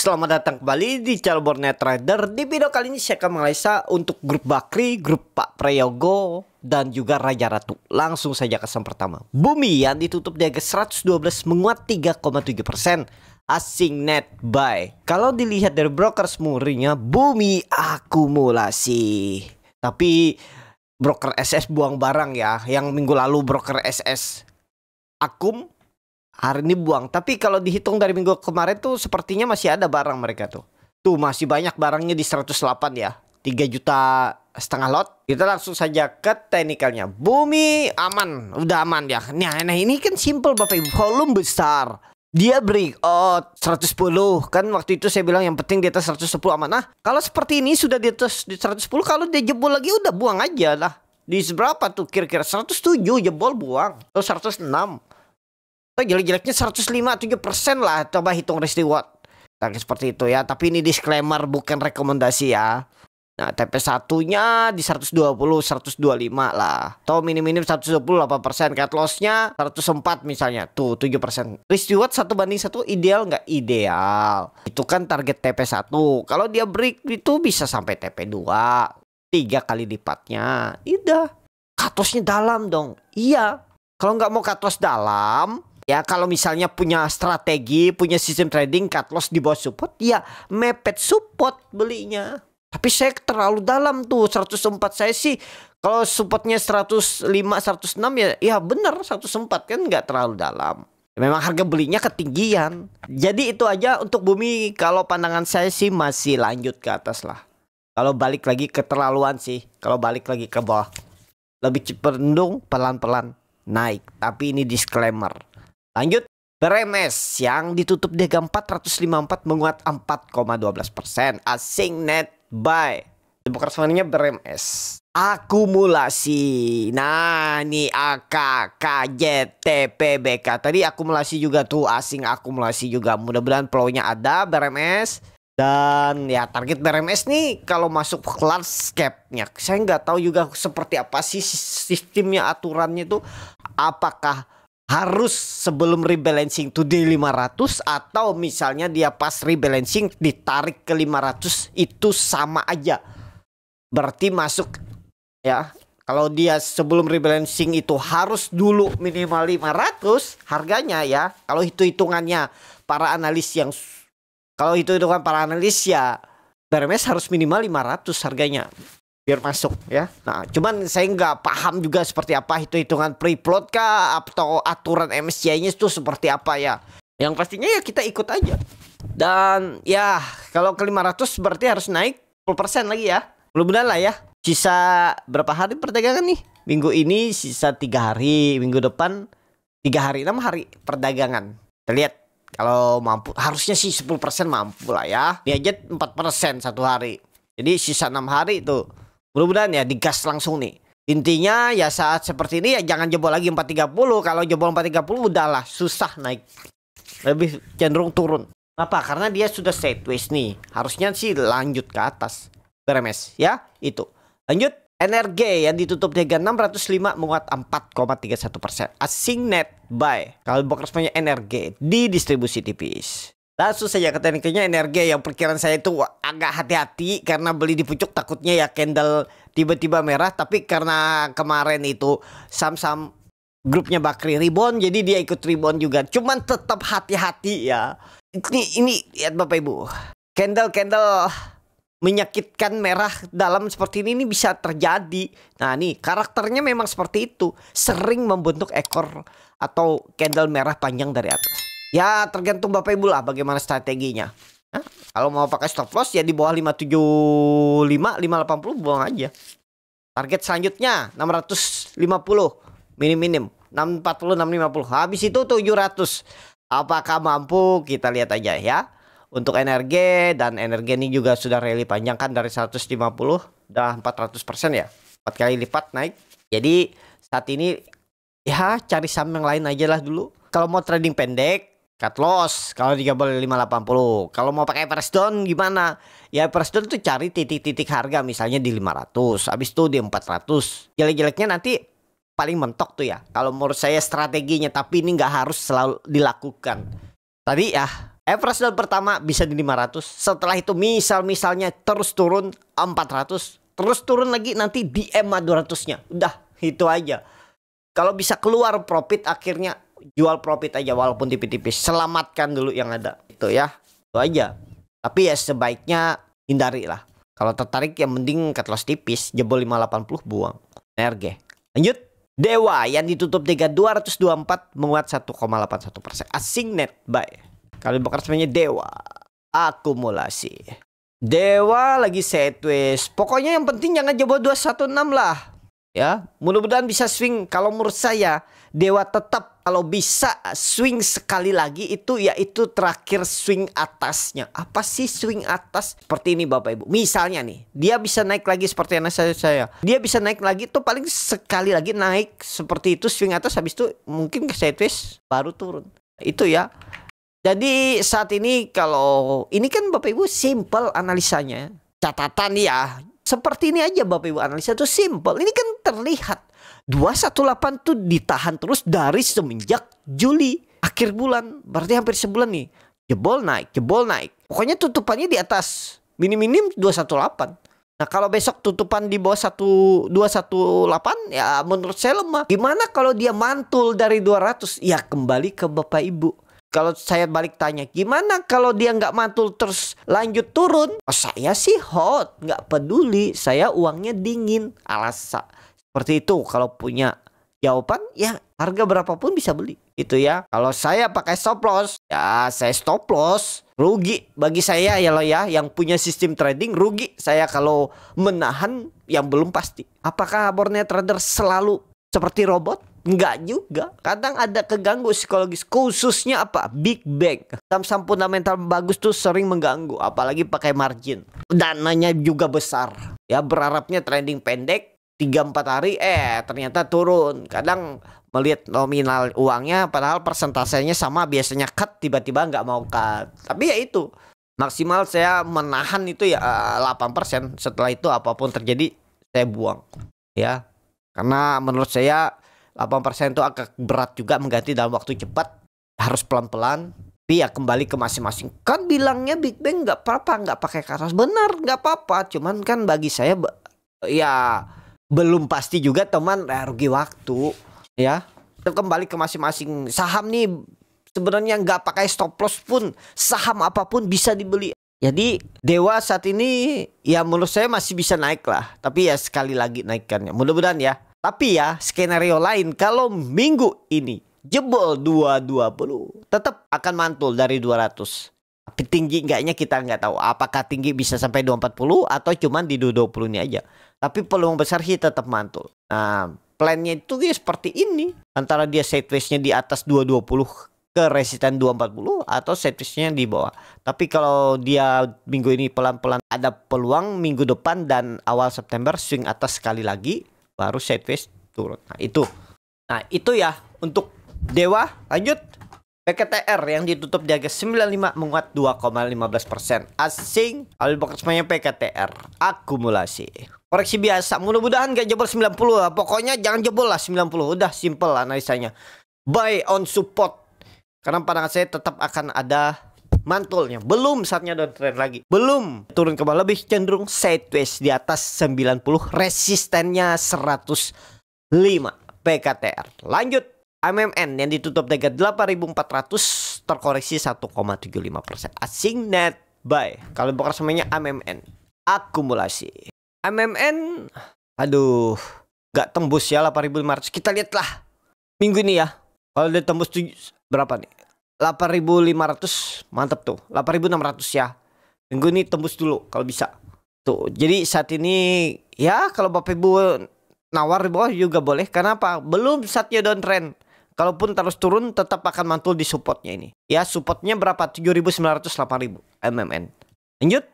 Selamat datang kembali di channel Bornet Trader. Di video kali ini saya akan menganalisa untuk grup Bakri, grup Pak Prayogo, dan juga Raja Ratu. Langsung saja ke saham pertama. Bumi yang ditutup di harga 112 menguat 3,7%. Asing net buy. Kalau dilihat dari broker murninya, Bumi akumulasi. Tapi broker SS buang barang ya. Yang minggu lalu broker SS akum, hari ini buang. Tapi kalau dihitung dari minggu kemarin tuh sepertinya masih ada barang mereka tuh. Tuh masih banyak barangnya di 108 ya. 3,5 juta lot. Kita langsung saja ke teknikalnya. Bumi aman, udah aman ya. Nah ini kan simple Bapak Ibu, volume besar. Dia breakout 110. Kan waktu itu saya bilang yang penting di atas 110 aman. Nah, kalau seperti ini sudah di atas di 110, kalau dia jebol lagi udah buang aja lah. Di seberapa tuh kira-kira 107 jebol buang. Atau 106. Jelek-jeleknya 105-7% lah. Coba hitung risk reward. Nah, seperti itu ya. Tapi ini disclaimer, bukan rekomendasi ya. Nah, TP1 nya di 120, 125 lah. Atau minim-minim 120, 8%. Cut loss-nya 104 misalnya. Tuh 7%. Risk reward 1:1 ideal nggak? Ideal. Itu kan target TP1. Kalau dia break itu bisa sampai TP2. 3 kali lipatnya. Udah. Cut loss-nya dalam dong. Iya. Kalau nggak mau cut loss dalam, ya kalau misalnya punya strategi, punya sistem trading cut loss di bawah support, ya mepet support belinya. Tapi saya terlalu dalam tuh 104. Saya sih kalau supportnya 105, 106 ya bener 104 kan nggak terlalu dalam. Memang harga belinya ketinggian. Jadi itu aja untuk Bumi. Kalau pandangan saya sih masih lanjut ke atas lah. Kalau balik lagi keterlaluan sih. Kalau balik lagi ke bawah, lebih cenderung pelan-pelan naik. Tapi ini disclaimer. Lanjut, BRMS yang ditutup di harga 454 menguat 4,12%. Asing net buy. Broker semuanya BRMS. Akumulasi. Nah, ini AK, KJ, TPBK. Tadi akumulasi juga tuh, asing akumulasi juga. Mudah-mudahan flow-nya ada BRMS. Dan ya target BRMS nih kalau masuk large cap-nya, saya nggak tahu juga seperti apa sih sistemnya, aturannya tuh. Apakah harus sebelum rebalancing to di 500 atau misalnya dia pas rebalancing ditarik ke 500 itu sama aja. Berarti masuk ya. Kalau dia sebelum rebalancing itu harus dulu minimal 500 harganya ya. Kalau hitungannya para analis yang ya BRMS harus minimal 500 harganya biar masuk ya. Nah, cuman saya nggak paham juga seperti apa hitungan free float kah atau aturan MSCI-nya itu seperti apa ya. Yang pastinya ya kita ikut aja. Dan ya kalau ke 500 berarti harus naik 10% lagi ya. Mudah-mudahan lah ya. Sisa berapa hari perdagangan nih? Minggu ini sisa 3 hari, minggu depan 3 hari, 6 hari perdagangan. Kita lihat kalau mampu, harusnya sih 10% mampu lah ya. Ini aja 4% satu hari. Jadi sisa 6 hari itu. Mudah-mudahan ya digas langsung nih. Intinya ya saat seperti ini ya jangan jebol lagi 430. Kalau jebol 430 udahlah susah naik. Lebih cenderung turun. Kenapa? Karena dia sudah sideways nih. Harusnya sih lanjut ke atas. BRMS ya itu. Lanjut. NRG yang ditutup di harga 605 menguat 4,31%. Asing net buy. Kalau broker semuanya NRG di distribusi tipis. Langsung saja ke tekniknya NRG yang perkiraan saya itu agak hati-hati karena beli di pucuk takutnya ya candle tiba-tiba merah. Tapi karena kemarin itu saham-saham grupnya Bakri rebound, jadi dia ikut rebound juga. Cuman tetap hati-hati ya. Ini lihat Bapak Ibu. Candle menyakitkan merah dalam seperti ini bisa terjadi. Nah nih karakternya memang seperti itu. Sering membentuk ekor atau candle merah panjang dari atas. Ya tergantung Bapak Ibu lah bagaimana strateginya. Nah, kalau mau pakai stop loss ya di bawah 575, 580 buang aja. Target selanjutnya 650 minim-minim 640, 650. Habis itu 700. Apakah mampu? Kita lihat aja ya. Untuk energi, dan energi ini juga sudah rally panjang kan dari 150 udah 400% ya. 4 kali lipat naik. Jadi saat ini ya cari saham yang lain aja lah dulu. Kalau mau trading pendek cut loss kalau 3580. Kalau mau pakai price down gimana? Ya price down tuh cari titik-titik harga misalnya di 500, habis itu di 400. Jelek-jeleknya nanti paling mentok tuh ya. Kalau menurut saya strateginya, tapi ini nggak harus selalu dilakukan. Tadi ya Average down pertama bisa di 500. Setelah itu misalnya terus turun 400. Terus turun lagi nanti di EMA 200-nya. Udah, itu aja. Kalau bisa keluar profit akhirnya jual profit aja walaupun tipis-tipis. Selamatkan dulu yang ada. Itu ya. Itu aja. Tapi ya sebaiknya hindari lah. Kalau tertarik yang mending cut loss tipis. Jebol 580 buang. NRG. Lanjut. Dewa yang ditutup 3224 menguat 1,81%. Asing net buy. Kalau bekerjanya Dewa akumulasi. Dewa lagi sideways. Pokoknya yang penting jangan jebol 216 lah. Ya, mudah-mudahan bisa swing. Kalau menurut saya Dewa tetap kalau bisa swing sekali lagi itu yaitu terakhir swing atasnya. Apa sih swing atas? Seperti ini Bapak Ibu. Misalnya nih, dia bisa naik lagi seperti yang saya. Dia bisa naik lagi tuh paling sekali lagi naik seperti itu swing atas, habis itu mungkin ke sideways baru turun. Itu ya. Jadi saat ini kalau ini kan Bapak Ibu simple analisanya. Catatan ya. Seperti ini aja Bapak Ibu analisa tuh simple. Ini kan terlihat 218 tuh ditahan terus dari semenjak Juli akhir bulan. Berarti hampir sebulan nih. Jebol naik. Pokoknya tutupannya di atas minim 218. Nah kalau besok tutupan di bawah 218 ya menurut saya lemah. Gimana kalau dia mantul dari 200? Ya kembali ke Bapak Ibu. Kalau saya balik tanya, gimana kalau dia nggak mantul terus lanjut turun? Oh, saya sih hot, nggak peduli. Saya uangnya dingin. Alasan seperti itu. Kalau punya jawaban, ya harga berapapun bisa beli. Itu ya. Kalau saya pakai stop loss, ya saya stop loss. Rugi bagi saya ya lo ya. Yang punya sistem trading rugi. Saya kalau menahan yang belum pasti. Apakah borneo trader selalu seperti robot? Enggak juga. Kadang ada keganggu psikologis. Khususnya apa? Big Bang. Saham-saham fundamental bagus tuh sering mengganggu. Apalagi pakai margin. Dananya juga besar. Ya berharapnya trading pendek 3-4 hari. Ternyata turun. Kadang melihat nominal uangnya. Padahal persentasenya sama. Biasanya cut. Tiba-tiba nggak mau cut. Tapi ya itu. Maksimal saya menahan itu ya 8%. Setelah itu apapun terjadi saya buang. Ya. Karena menurut saya 8% itu agak berat juga mengganti dalam waktu cepat. Harus pelan-pelan. Tapi ya kembali ke masing-masing. Kan bilangnya Big Bang nggak apa-apa, nggak pakai karos. Benar, nggak apa-apa. Cuman kan bagi saya ya belum pasti juga teman, rugi waktu. Ya, itu kembali ke masing-masing. Saham nih sebenarnya nggak pakai stop loss pun saham apapun bisa dibeli. Jadi Dewa saat ini ya menurut saya masih bisa naik lah. Tapi ya sekali lagi naikkannya. Mudah-mudahan ya. Tapi ya skenario lain kalau minggu ini jebol 220 tetap akan mantul dari 200. Tapi tinggi enggaknya kita nggak tahu. Apakah tinggi bisa sampai 240 atau cuman di 220 ini aja. Tapi peluang besar sih tetap mantul. Nah plannya itu ya seperti ini. Antara dia sideways-nya di atas 220 ke resisten 240 atau sideways-nya di bawah. Tapi kalau dia minggu ini pelan-pelan ada peluang minggu depan dan awal September swing atas sekali lagi. Baru sideways turun. Nah itu ya untuk Dewa. Lanjut PKTR yang ditutup di harga 95 menguat 2,15%. Asing alibokasmanya PKTR akumulasi. Koreksi biasa. Mudah-mudahan gak jebol 90 lah. Pokoknya jangan jebol lah 90. Udah simple analisanya. Buy on support. Karena pandangan saya tetap akan ada mantulnya. Belum saatnya downtrend lagi. Belum turun ke bawah, lebih cenderung sideways di atas 90. Resistennya 105 PKTR. Lanjut AMMN yang ditutup dengan 8.400 terkoreksi 1,75%. Asing net buy. Kalau bukan semuanya AMMN akumulasi. AMMN aduh nggak tembus ya 8.500. Kita lihatlah minggu ini ya. Kalau dia tembus berapa nih? 8.500 mantap tuh. 8.600 ya. Minggu ini tembus dulu kalau bisa. Tuh. Jadi saat ini ya kalau Bapak Ibu nawar di bawah juga boleh. Kenapa? Belum saatnya downtrend. Kalaupun terus turun tetap akan mantul di supportnya ini. Ya supportnya berapa? 7.900 8.000 MMN. Lanjut.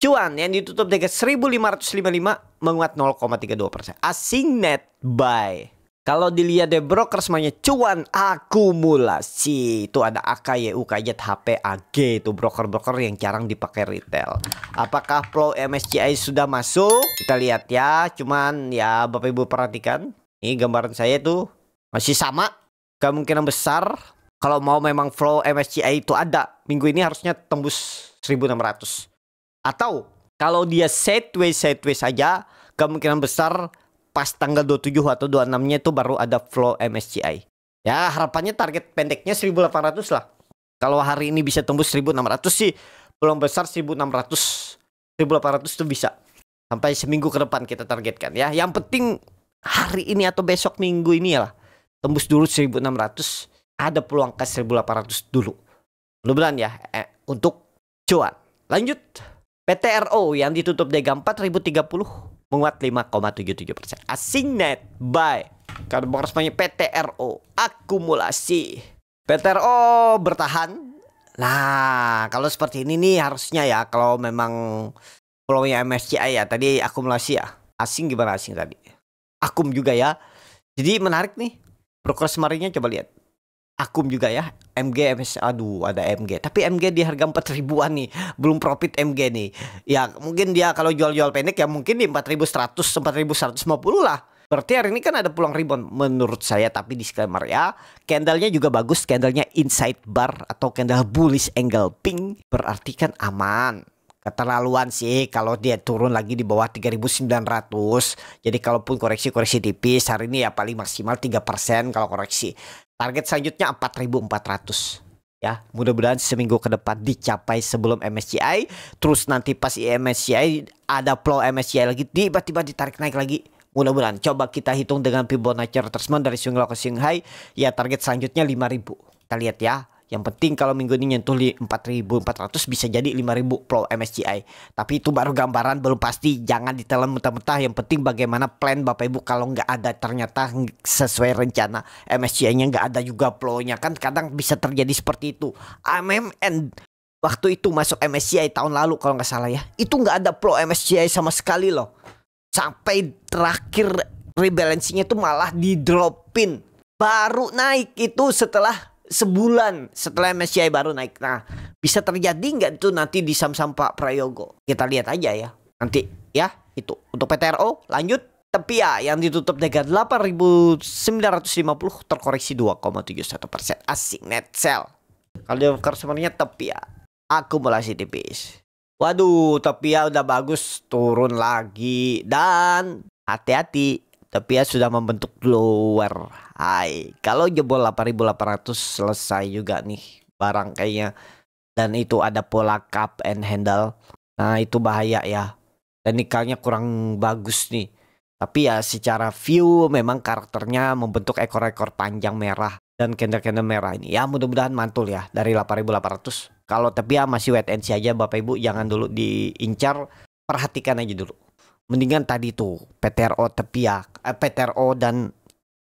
Cuan yang ditutup dengan 1.555 menguat 0,32%. Asing net buy. Kalau dilihat dari broker semuanya cuan akumulasi. Itu ada AK, YU, KZ, HP, AG. Itu broker-broker yang jarang dipakai retail. Apakah flow MSCI sudah masuk? Kita lihat ya. Cuman ya Bapak Ibu perhatikan. Ini gambaran saya tuh masih sama. Kemungkinan besar Kalau mau memang flow MSCI itu ada, minggu ini harusnya tembus 1600. Atau kalau dia sideways saja, kemungkinan besar pas tanggal 27 atau 26-nya itu baru ada flow MSCI. Ya, harapannya target pendeknya 1800 lah. Kalau hari ini bisa tembus 1600 sih, peluang besar 1600. 1800 itu bisa. Sampai seminggu ke depan kita targetkan ya. Yang penting hari ini atau besok minggu ini lah. Tembus dulu 1600. Ada peluang ke 1800 dulu. Mudah-mudahan ya untuk cuan. Lanjut. PTRO yang ditutup DG 4030 menguat 5,77%. Asing net buy. Kalau responnya PTRO akumulasi. PTRO bertahan. Nah, kalau seperti ini nih harusnya ya, kalau memang flownya MSCI ya, tadi akumulasi ya. Asing gimana asing tadi? Akum juga ya. Jadi menarik nih. Broker semarinya coba lihat. Akum juga ya. MG, MS, aduh ada MG. Tapi MG di harga 4 ribuan nih. Belum profit MG nih. Ya mungkin dia kalau jual-jual pendek ya mungkin di 4100, 4150 lah. Berarti hari ini kan ada peluang rebound menurut saya. Tapi disclaimer ya, candlenya juga bagus. Candlenya inside bar atau candle bullish angle pink. Berarti kan aman. Keterlaluan sih kalau dia turun lagi di bawah 3900. Jadi kalaupun koreksi tipis hari ini ya paling maksimal 3% kalau koreksi. Target selanjutnya 4400. Ya, mudah-mudahan seminggu ke depan dicapai sebelum MSCI. Terus nanti pas MSCI ada flow MSCI lagi, tiba-tiba ditarik naik lagi. Mudah-mudahan. Coba kita hitung dengan Fibonacci retracement dari swing low ke swing high. Ya target selanjutnya 5000. Kita lihat ya. Yang penting kalau minggu ini nyentuh 4400 bisa jadi 5000 flow MSCI. Tapi itu baru gambaran, belum pasti. Jangan ditelan mentah-mentah. Yang penting bagaimana plan Bapak Ibu. Kalau nggak ada ternyata sesuai rencana MSCI-nya nggak ada juga flow-nya. Kan kadang bisa terjadi seperti itu. AMMN waktu itu masuk MSCI tahun lalu kalau nggak salah ya. Itu nggak ada flow MSCI sama sekali loh. Sampai terakhir rebalancingnya itu malah di-dropin. Baru naik itu setelah sebulan setelah MSCI baru naik. Nah, bisa terjadi nggak itu nanti di saham-saham Pak Prayogo? Kita lihat aja ya. Nanti ya, itu. Untuk PTRO, lanjut. Tepia yang ditutup dengan 8.950 terkoreksi 2,71%. Asing net sell. Kalau di customernya Tepia. Akumulasi tipis. Waduh, Tepia udah bagus turun lagi. Dan hati-hati. Tepia sudah membentuk lower high. Kalau jebol 8.800 selesai juga nih barang kayaknya. Dan itu ada pola cup and handle. Nah itu bahaya ya. Teknikalnya kurang bagus nih. Tapi ya secara view memang karakternya membentuk ekor-ekor panjang merah. Dan candle-candle merah ini. Ya mudah-mudahan mantul ya dari 8.800. Kalau Tepia masih wait and see aja Bapak Ibu. Jangan dulu diincar. Perhatikan aja dulu. Mendingan tadi tuh PTRO Tepia, PTRO dan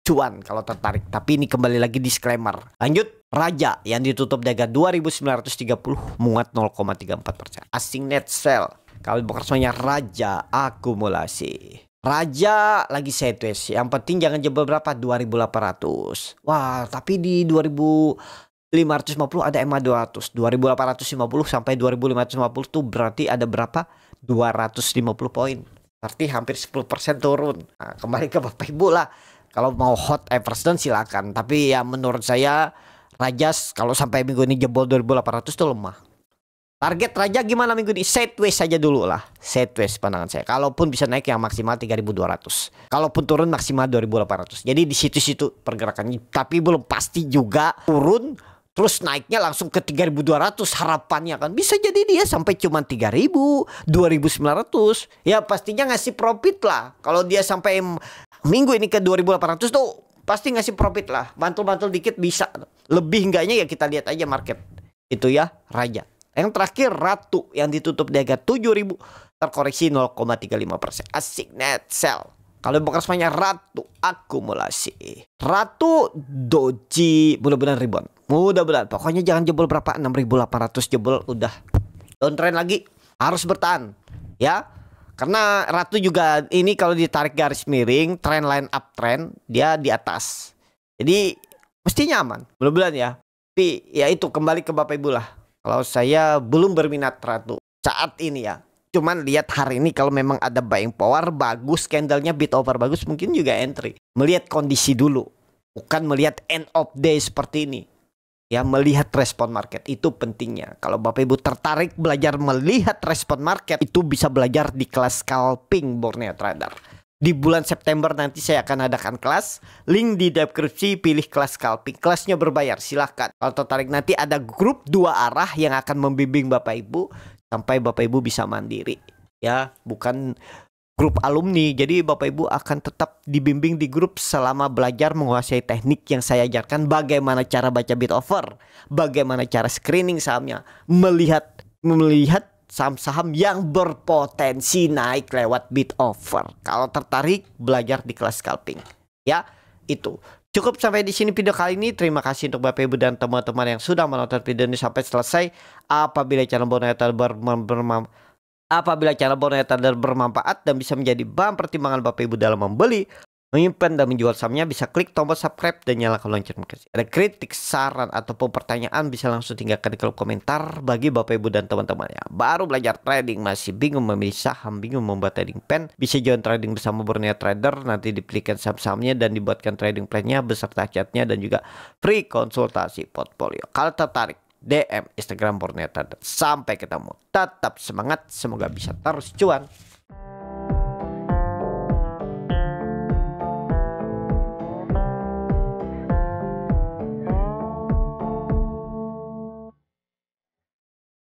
cuan kalau tertarik. Tapi ini kembali lagi disclaimer. Lanjut, Raja yang ditutup daga 2.930 menguat 0,34%. Asing net sell. Kalau bekerjanya Raja akumulasi. Raja lagi sideways. Yang penting jangan jebol berapa? 2.800. Wah, tapi di 550 ada EMA 200. 2850 sampai 2550 tuh berarti ada berapa? 250 poin. Berarti hampir 10% turun. Nah, kembali ke Bapak Ibu lah. Kalau mau hot Everstone silakan. Tapi ya menurut saya Rajas kalau sampai minggu ini jebol 2800 tuh lemah. Target Raja gimana minggu ini? Sideways saja dulu lah. Sideways pandangan saya. Kalaupun bisa naik yang maksimal 3200. Kalaupun turun maksimal 2800. Jadi di situ-situ pergerakannya. Tapi belum pasti juga turun terus naiknya langsung ke 3200 harapannya kan. Bisa jadi dia sampai cuma 3000, 2900. Ya pastinya ngasih profit lah. Kalau dia sampai minggu ini ke 2800 tuh pasti ngasih profit lah. Bantul-bantul dikit bisa. Lebih enggaknya ya kita lihat aja market. Itu ya Raja. Yang terakhir Ratu yang ditutup di harga 7000 terkoreksi 0,35%. Asik net sell. Kalau bekerjanya Ratu akumulasi. Ratu doji mudah-mudahan rebound. Mudah-mudahan. Pokoknya jangan jebol berapa 6.800 jebol udah. Downtrend lagi. Harus bertahan. Ya. Karena Ratu juga ini kalau ditarik garis miring trend line uptrend dia di atas. Jadi mestinya aman. Mudah-mudahan ya. Tapi ya itu kembali ke Bapak Ibu lah. Kalau saya belum berminat Ratu saat ini ya. Cuman lihat hari ini kalau memang ada buying power bagus, candlenya bid over bagus, mungkin juga entry. Melihat kondisi dulu, bukan melihat end of day seperti ini. Ya, melihat respon market itu pentingnya. Kalau Bapak Ibu tertarik belajar melihat respon market, itu bisa belajar di kelas scalping Borneo Trader. Di bulan September nanti saya akan adakan kelas. Link di deskripsi, pilih kelas scalping. Kelasnya berbayar, silahkan. Kalau tertarik nanti ada grup 2 arah yang akan membimbing Bapak Ibu sampai Bapak Ibu bisa mandiri. Ya, bukan grup alumni. Jadi Bapak Ibu akan tetap dibimbing di grup selama belajar menguasai teknik yang saya ajarkan. Bagaimana cara baca bid offer, bagaimana cara screening sahamnya, melihat saham-saham yang berpotensi naik lewat bid offer. Kalau tertarik belajar di kelas scalping. Ya, itu. Cukup sampai di sini video kali ini. Terima kasih untuk Bapak Ibu dan teman-teman yang sudah menonton video ini sampai selesai. Apabila channel Borneo Trader bermanfaat dan bisa menjadi bahan pertimbangan Bapak Ibu dalam membeli, menyimpan dan menjual sahamnya, bisa klik tombol subscribe dan nyalakan lonceng notifikasi. Ada kritik, saran ataupun pertanyaan bisa langsung tinggalkan di kolom komentar. Bagi Bapak Ibu dan teman-teman ya baru belajar trading, masih bingung memilih saham, bingung membuat trading plan, bisa join trading bersama Borneo Trader. Nanti dipilihkan saham-sahamnya dan dibuatkan trading plan-nya beserta chatnya dan juga free konsultasi portfolio. Kalau tertarik, DM Instagram Borneo Trader. Sampai ketemu. Tetap semangat, semoga bisa terus cuan.